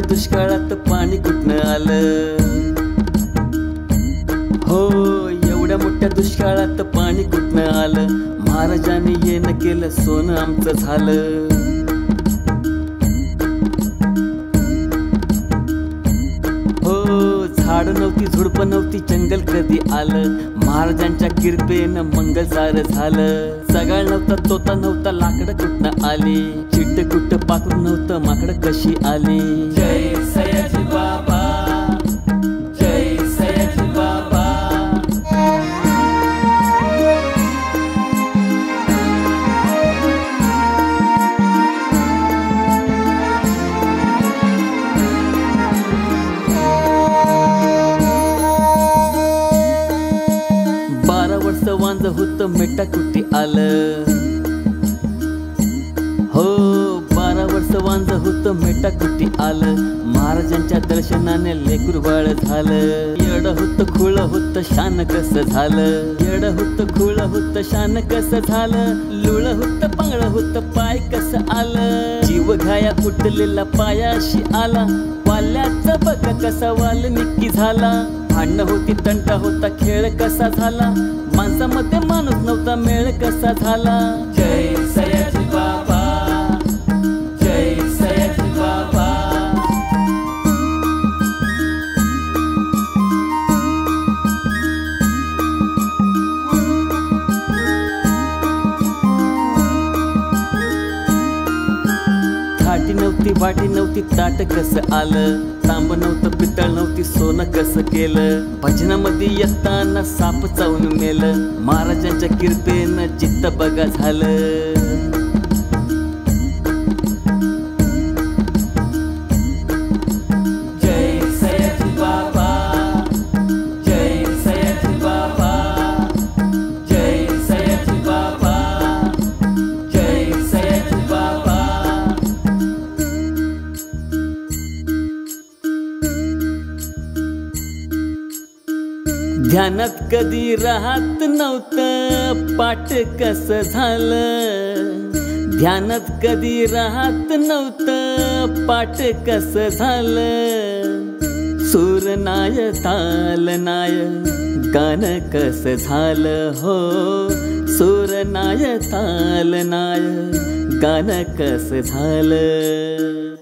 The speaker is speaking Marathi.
दुष्काळात पाणी कुठनं आलं हो, एवढ्या मोठ्या दुष्काळात पाणी कुठनं आलं, महाराजांनी येणं केलं सोनं आमचं झालं। हो, झाड नव्हती झुडपं नव्हती जंगल कधी आलं, महाराजांच्या कृपेनं मंगल सारं झालं। सगळ नव्हता तोता नव्हता लाकडं कुठनं आली, चिट्ट कुट्ट पाखरू नव्हतं माकडं कशी आली। जय सयाजी बाबा, जय सयाजी बाबा। वांज होत मेटा कुठे आलं हो, 12 वर्ष वांज होत मेटा कुठे आलं, महाराजांच्या दर्शनाने लेकरू बाळ झालं। येड होत खुळ होत शान कसं झालं, येड होत खुळ होत शान कसं झालं, लुळ होत पांगळ होत पाय कसं आलं, जीव घाया उठलेला पायाशी आला, वाल्याचा बघ कसा वाल्मिकी झाला। भांडणं होती तंटा होता खेळ कसा झाला, माणसामध्ये माणूस नव्हता मेळ कसा झाला। जय सयाजी बाबा, जय सयाजी बाबा। थाटी नव्हती वाटी नव्हती ताट कसं आलं, तांब नव्हतं पितळ नव्हती सोनं कसं केलं, भजनामध्ये येताना साप चावून मेलं, महाराजांच्या कृपेनं चित्त बघा झालं। जय सयाजी बाबा, जय सयाजी बाबा, जय सयाजी बाबा, जय सयाजी बाबा। ध्यानात कधी राहत नव्हतं पाठ कसं झालं, ध्यानात कधी राहत नव्हतं पाठ कसं झालं, सूर नाय ताल नाय गाणं कसं झालं हो, सूर नाय ताल नाय गाणं कसं झालं।